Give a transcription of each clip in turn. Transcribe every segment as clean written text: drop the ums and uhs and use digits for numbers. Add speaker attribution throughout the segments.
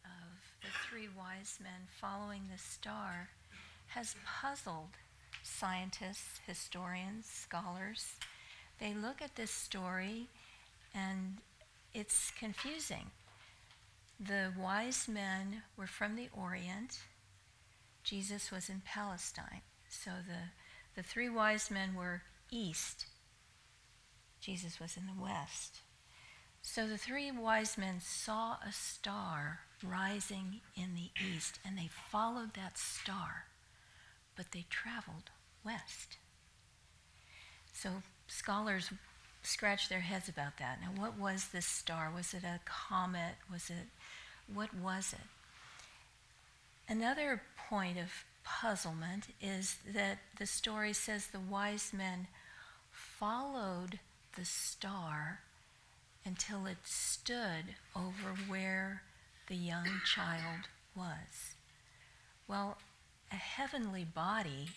Speaker 1: of the three wise men following the star has puzzled scientists, historians, scholars. They look at this story and it's confusing. The wise men were from the Orient. Jesus was in Palestine. So the three wise men were east. Jesus was in the west. So the three wise men saw a star rising in the east, and they followed that star, but they traveled west. So scholars scratch their heads about that. Now, what was this star? Was it a comet? What was it? Another point of puzzlement is that the story says the wise men followed the star until it stood over where the young child was. Well, a heavenly body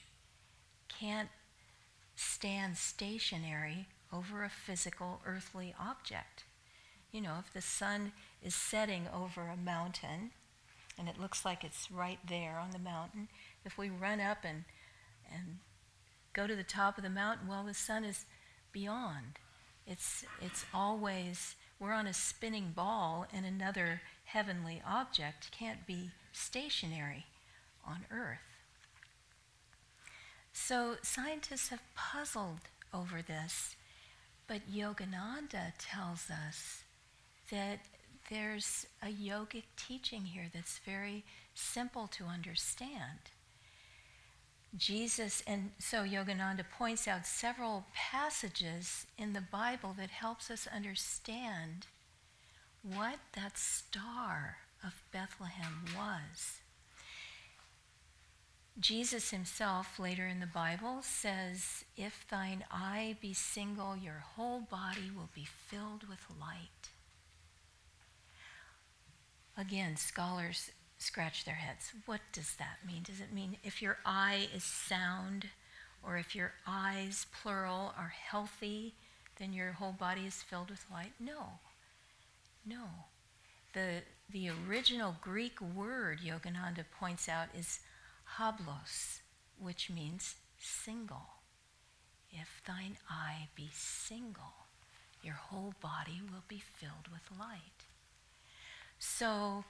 Speaker 1: can't stand stationary over a physical earthly object. You know, if the sun is setting over a mountain and it looks like it's right there on the mountain, if we run up and go to the top of the mountain, well, the sun is beyond. It's always, we're on a spinning ball, and another heavenly object can't be stationary on earth. So scientists have puzzled over this, but Yogananda tells us that there's a yogic teaching here that's very simple to understand. Jesus, and so Yogananda points out several passages in the Bible that helps us understand what that star of Bethlehem was. Jesus himself, later in the Bible, says, "If thine eye be single, your whole body will be filled with light." Again, scholars scratch their heads. What does that mean? Does it mean if your eye is sound, or if your eyes, plural, are healthy, then your whole body is filled with light? No. The original Greek word, Yogananda points out, is hablos, which means single. If thine eye be single, your whole body will be filled with light. So,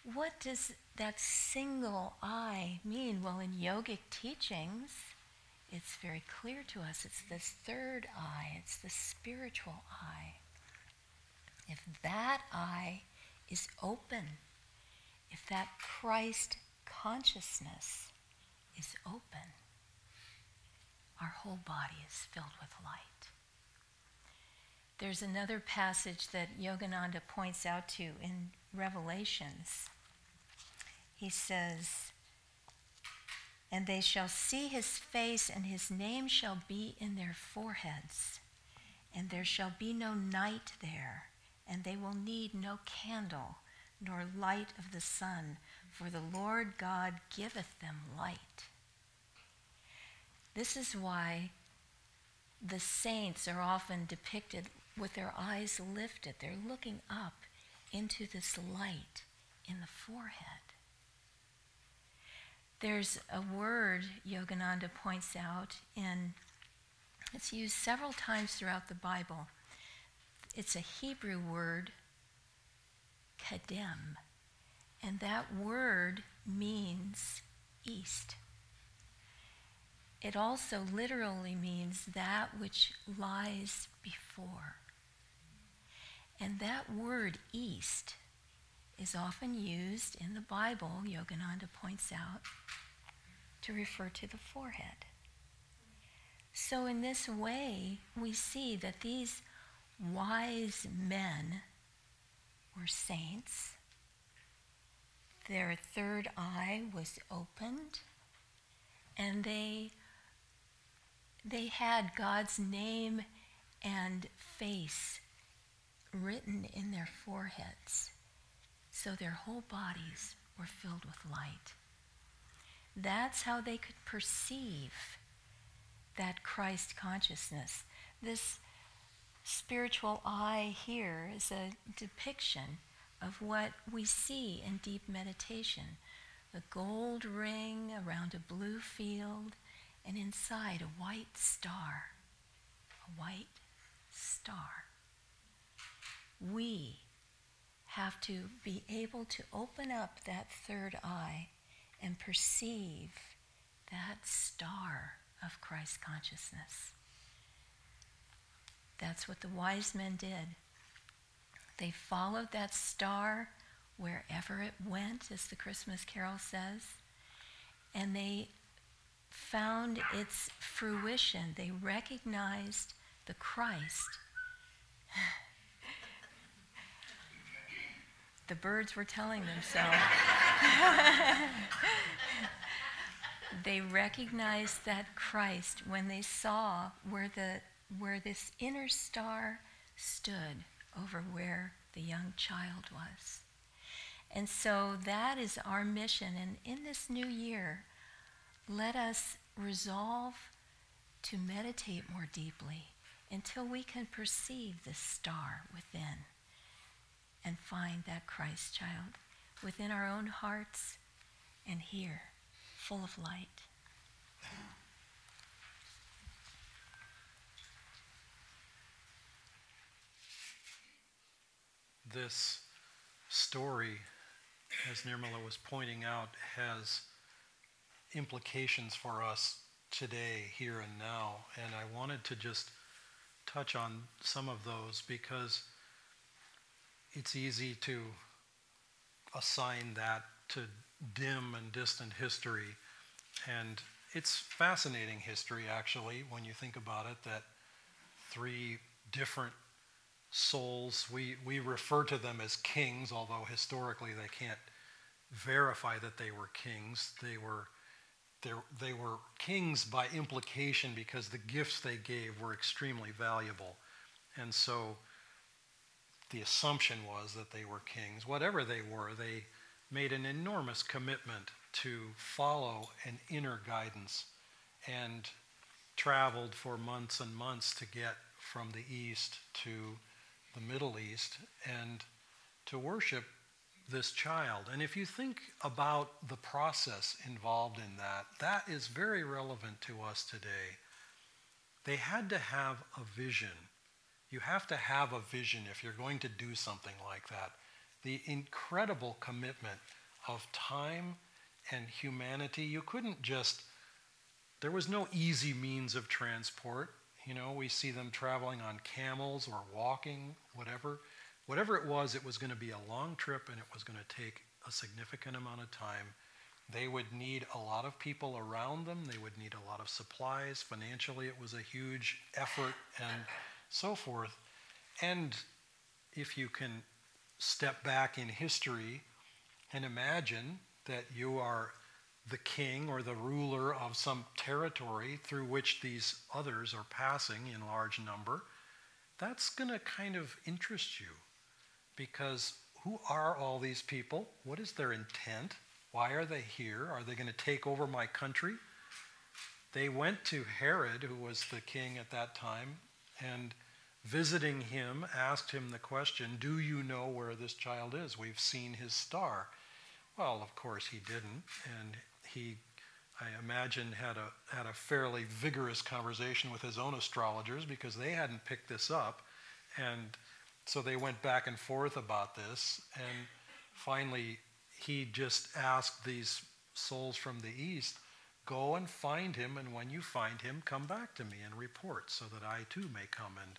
Speaker 1: what does that single eye mean? Well, in yogic teachings, it's very clear to us. It's this third eye. It's the spiritual eye. If that eye is open, if that Christ consciousness is open, our whole body is filled with light. There's another passage that Yogananda points out to in Revelations. He says, "And they shall see his face, and his name shall be in their foreheads. And there shall be no night there, and they will need no candle, nor light of the sun, for the Lord God giveth them light." This is why the saints are often depicted with their eyes lifted. They're looking up into this light in the forehead. There's a word Yogananda points out, and it's used several times throughout the Bible. It's a Hebrew word, kadem, and that word means east. It also literally means that which lies before. And that word east is often used in the Bible, Yogananda points out, to refer to the forehead. So in this way, we see that these wise men were saints. Their third eye was opened, and they had God's name and face written in their foreheads, so their whole bodies were filled with light. That's how they could perceive that Christ consciousness. This spiritual eye here is a depiction of what we see in deep meditation. The gold ring around a blue field, and inside a white star. A white star. We have to be able to open up that third eye and perceive that star of Christ consciousness. That's what the wise men did. They followed that star wherever it went, as the Christmas carol says, and they found its fruition. They recognized the Christ. The birds were telling them so. They recognized that Christ when they saw where this inner star stood over where the young child was. And so that is our mission. And in this new year, let us resolve to meditate more deeply until we can perceive this star within and find that Christ child within our own hearts and here, full of light.
Speaker 2: This story, as Nirmala was pointing out, has implications for us today, here and now. And I wanted to just touch on some of those because it's easy to assign that to dim and distant history. And it's fascinating history, actually, when you think about it, that three different souls, we refer to them as kings, although historically they can't verify that they were kings. They were kings by implication because the gifts they gave were extremely valuable. And so the assumption was that they were kings. Whatever they were, they made an enormous commitment to follow an inner guidance and traveled for months and months to get from the east to the Middle East and to worship this child. And if you think about the process involved in that, that is very relevant to us today. They had to have a vision. You have to have a vision if you're going to do something like that. The incredible commitment of time and humanity. You couldn't just, there was no easy means of transport. You know, we see them traveling on camels or walking, whatever. Whatever it was going to be a long trip, and it was going to take a significant amount of time. They would need a lot of people around them. They would need a lot of supplies. Financially, it was a huge effort and so forth. And if you can step back in history and imagine that you are the king or the ruler of some territory through which these others are passing in large number, that's going to kind of interest you. Because who are all these people? What is their intent? Why are they here? Are they going to take over my country? They went to Herod, who was the king at that time, and visiting him, asked him the question, do you know where this child is? We've seen his star. Well, of course he didn't, and he, I imagine, had a fairly vigorous conversation with his own astrologers because they hadn't picked this up, and so they went back and forth about this, and finally he just asked these souls from the east, go and find him, and when you find him, come back to me and report so that I too may come and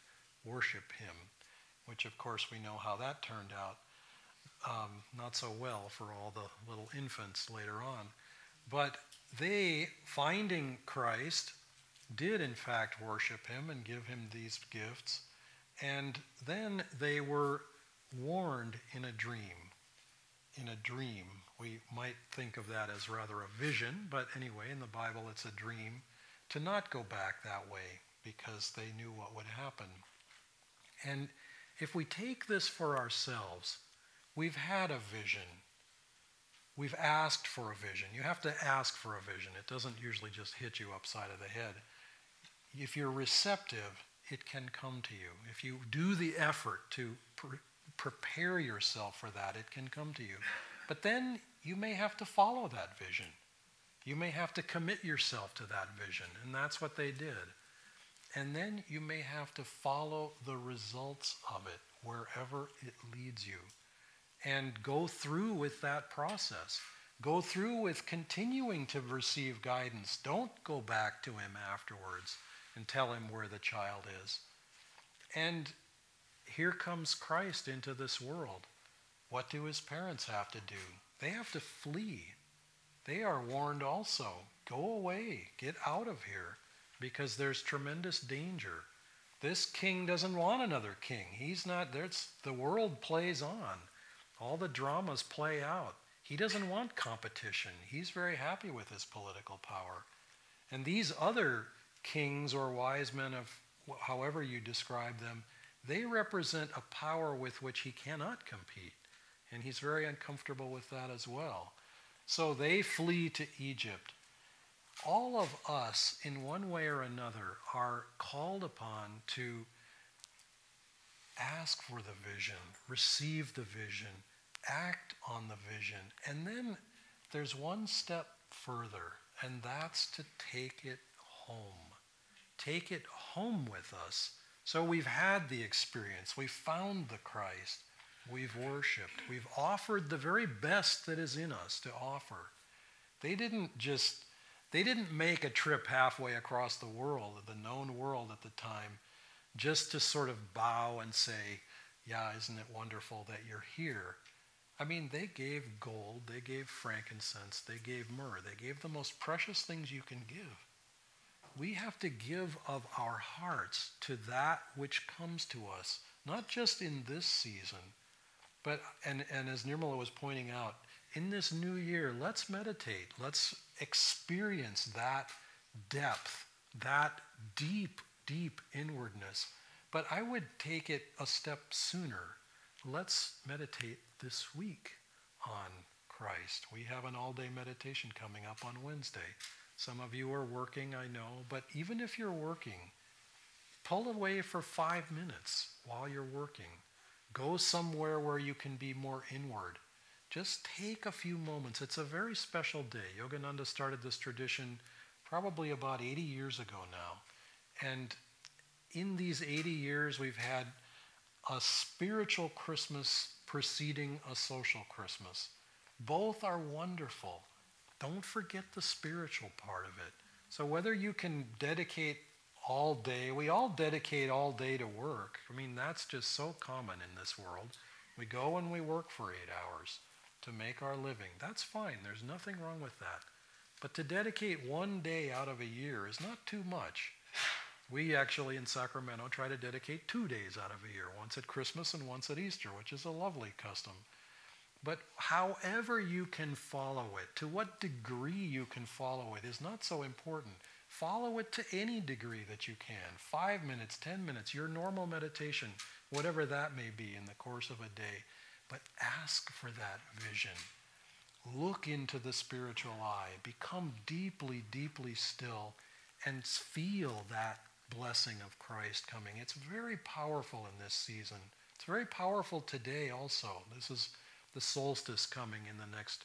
Speaker 2: worship him, which of course we know how that turned out. Not so well for all the little infants later on. But they, finding Christ, did in fact worship him and give him these gifts. And then they were warned in a dream. In a dream. We might think of that as rather a vision, but anyway, in the Bible it's a dream, to not go back that way because they knew what would happen. And if we take this for ourselves, we've had a vision. We've asked for a vision. You have to ask for a vision. It doesn't usually just hit you upside of the head. If you're receptive, it can come to you. If you do the effort to prepare yourself for that, it can come to you. But then you may have to follow that vision. You may have to commit yourself to that vision, and that's what they did. And then you may have to follow the results of it wherever it leads you. And go through with that process. Go through with continuing to receive guidance. Don't go back to him afterwards and tell him where the child is. And here comes Christ into this world. What do his parents have to do? They have to flee. They are warned also. Go away. Get out of here. Because there's tremendous danger. This king doesn't want another king. He's not, the world plays on. All the dramas play out. He doesn't want competition. He's very happy with his political power. And these other kings or wise men of however you describe them, they represent a power with which he cannot compete. And he's very uncomfortable with that as well. So they flee to Egypt. All of us, in one way or another, are called upon to ask for the vision, receive the vision, act on the vision. And then there's one step further, and that's to take it home. Take it home with us. So we've had the experience. We've found the Christ. We've worshipped. We've offered the very best that is in us to offer. They didn't make a trip halfway across the world, the known world at the time, just to sort of bow and say, yeah, isn't it wonderful that you're here? I mean, they gave gold, they gave frankincense, they gave myrrh, they gave the most precious things you can give. We have to give of our hearts to that which comes to us, not just in this season, but, and as Nirmala was pointing out, in this new year, let's meditate. Let's experience that depth, that deep, deep inwardness. But I would take it a step sooner. Let's meditate this week on Christ. We have an all-day meditation coming up on Wednesday. Some of you are working, I know, but even if you're working, pull away for 5 minutes while you're working. Go somewhere where you can be more inward. Just take a few moments. It's a very special day. Yogananda started this tradition probably about 80 years ago now. And in these 80 years, we've had a spiritual Christmas preceding a social Christmas. Both are wonderful. Don't forget the spiritual part of it. So whether you can dedicate all day, we all dedicate all day to work. I mean, that's just so common in this world. We go and we work for 8 hours to make our living. That's fine. There's nothing wrong with that. But to dedicate one day out of a year is not too much. We actually in Sacramento try to dedicate 2 days out of a year, once at Christmas and once at Easter, which is a lovely custom. But however you can follow it, to what degree you can follow it is not so important. Follow it to any degree that you can. 5 minutes, 10 minutes, your normal meditation, whatever that may be in the course of a day. But ask for that vision. Look into the spiritual eye. Become deeply, deeply still and feel that blessing of Christ coming. It's very powerful in this season. It's very powerful today also. This is the solstice coming in the next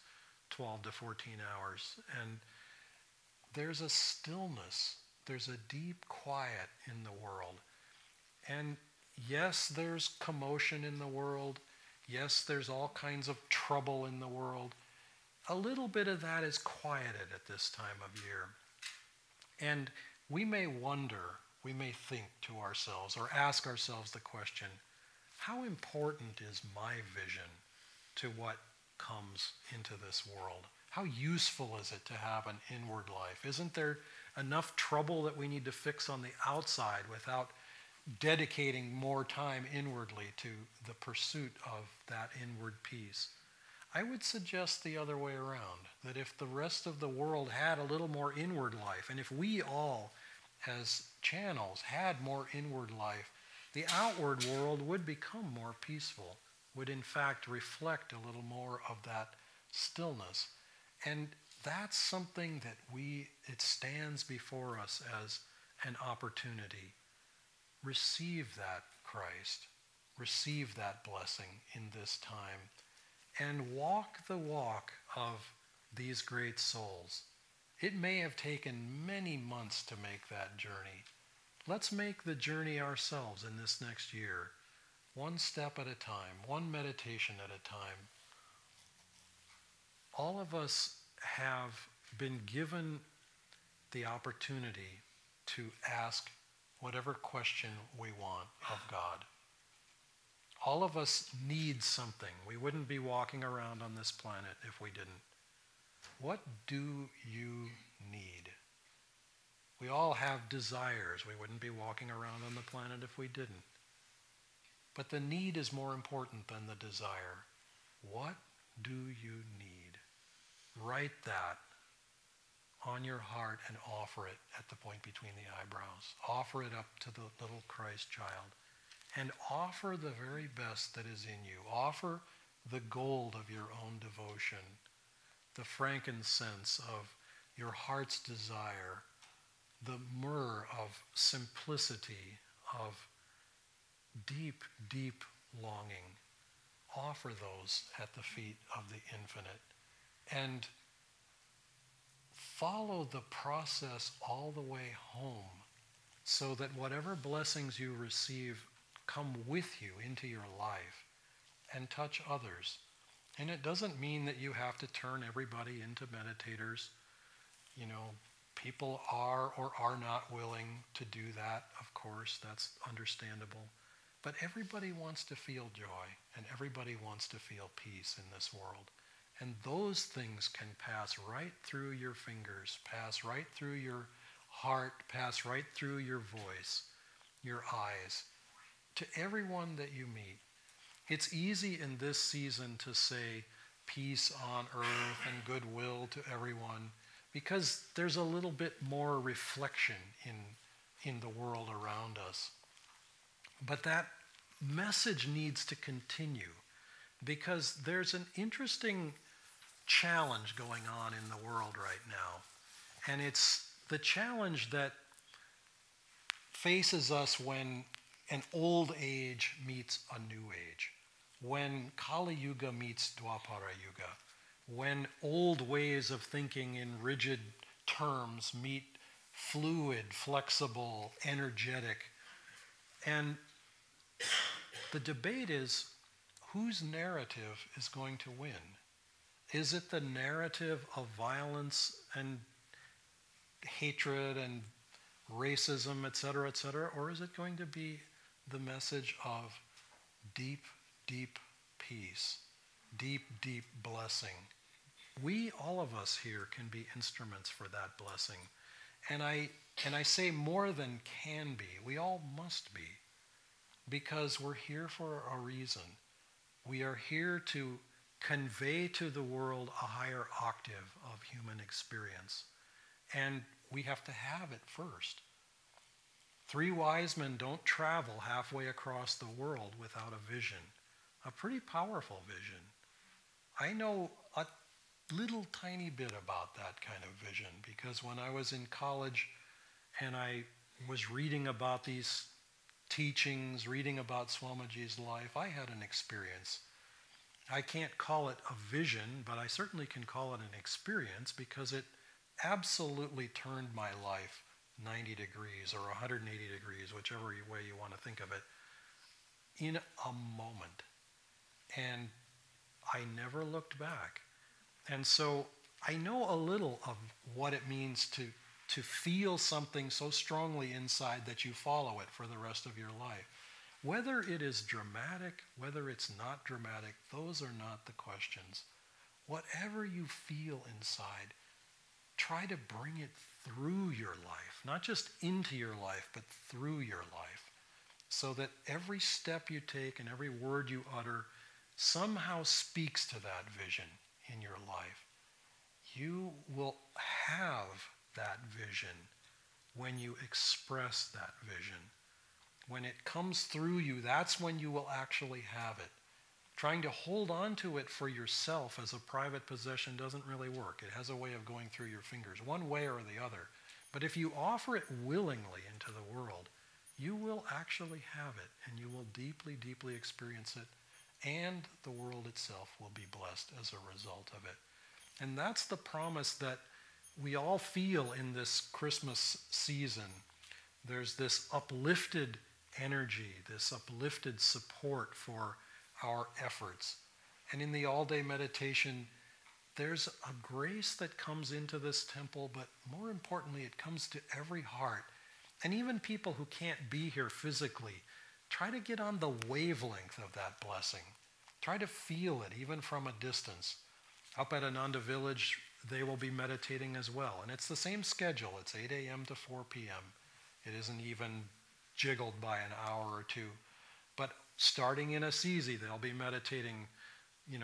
Speaker 2: 12 to 14 hours. And there's a stillness. There's a deep quiet in the world. And yes, there's commotion in the world. Yes, there's all kinds of trouble in the world. A little bit of that is quieted at this time of year. And we may wonder, we may think to ourselves or ask ourselves the question, how important is my vision to what comes into this world? How useful is it to have an inward life? Isn't there enough trouble that we need to fix on the outside without dedicating more time inwardly to the pursuit of that inward peace? I would suggest the other way around, that if the rest of the world had a little more inward life, and if we all as channels had more inward life, the outward world would become more peaceful, would in fact reflect a little more of that stillness. And that's something that it stands before us as an opportunity. Receive that Christ. receive that blessing in this time and walk the walk of these great souls. It may have taken many months to make that journey. Let's make the journey ourselves in this next year, one step at a time, one meditation at a time. All of us have been given the opportunity to ask whatever question we want of God. All of us need something. We wouldn't be walking around on this planet if we didn't. What do you need? We all have desires. We wouldn't be walking around on the planet if we didn't. But the need is more important than the desire. What do you need? Write that on your heart and offer it at the point between the eyebrows. Offer it up to the little Christ child. And offer the very best that is in you. Offer the gold of your own devotion, the frankincense of your heart's desire, the myrrh of simplicity, of deep, deep longing. Offer those at the feet of the infinite. And follow the process all the way home so that whatever blessings you receive come with you into your life and touch others. And it doesn't mean that you have to turn everybody into meditators. You know, people are or are not willing to do that, of course, that's understandable. But everybody wants to feel joy, and everybody wants to feel peace in this world. And those things can pass right through your fingers, pass right through your heart, pass right through your voice, your eyes, to everyone that you meet. It's easy in this season to say peace on earth and goodwill to everyone because there's a little bit more reflection in the world around us. But that message needs to continue because there's an interesting challenge going on in the world right now. And it's the challenge that faces us when an old age meets a new age, when Kali Yuga meets Dwapara Yuga, when old ways of thinking in rigid terms meet fluid, flexible, energetic. And the debate is, whose narrative is going to win? Is it the narrative of violence and hatred and racism, etc., or is it going to be the message of deep, deep peace, deep, deep blessing? We, all of us here, can be instruments for that blessing. And I say more than can be. We all must be. Because we're here for a reason. We are here to convey to the world a higher octave of human experience. And we have to have it first. 3 wise men don't travel halfway across the world without a vision. A pretty powerful vision. I know a little tiny bit about that kind of vision because when I was in college and I was reading about these teachings, reading about Swamiji's life, I had an experience. I can't call it a vision, but I certainly can call it an experience because it absolutely turned my life 90 degrees or 180 degrees, whichever way you want to think of it, in a moment. And I never looked back. And so I know a little of what it means to feel something so strongly inside that you follow it for the rest of your life. Whether it is dramatic, whether it's not dramatic, those are not the questions. Whatever you feel inside, try to bring it through your life, not just into your life, but through your life, so that every step you take and every word you utter somehow speaks to that vision in your life. You will have that vision when you express that vision. When it comes through you, that's when you will actually have it. Trying to hold on to it for yourself as a private possession doesn't really work. It has a way of going through your fingers, one way or the other. But if you offer it willingly into the world, you will actually have it, and you will deeply, deeply experience it, and the world itself will be blessed as a result of it. And that's the promise that we all feel in this Christmas season. There's this uplifted energy, this uplifted support for our efforts. And in the all-day meditation, there's a grace that comes into this temple, but more importantly, it comes to every heart. And even people who can't be here physically, try to get on the wavelength of that blessing. Try to feel it, even from a distance. Up at Ananda Village, they will be meditating as well. And it's the same schedule. It's 8 a.m. to 4 p.m. It isn't even jiggled by an hour or two. But starting in Assisi, they'll be meditating,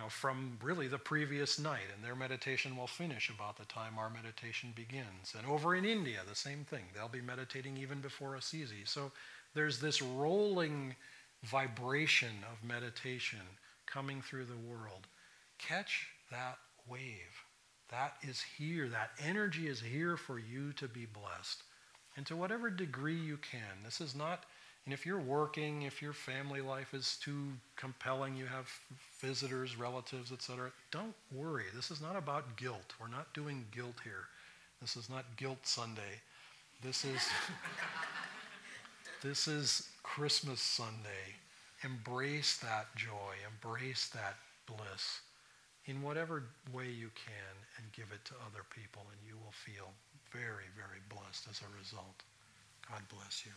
Speaker 2: from really the previous night. And their meditation will finish about the time our meditation begins. And over in India, the same thing. They'll be meditating even before Assisi. So there's this rolling vibration of meditation coming through the world. Catch that wave. That is here. That energy is here for you to be blessed. And to whatever degree you can. This is not, and if you're working, if your family life is too compelling, you have visitors, relatives, etc., don't worry. This is not about guilt. We're not doing guilt here. This is not Guilt Sunday. This is Christmas Sunday. Embrace that joy. Embrace that bliss in whatever way you can, and give it to other people, and you will feel very, very blessed as a result. God bless you.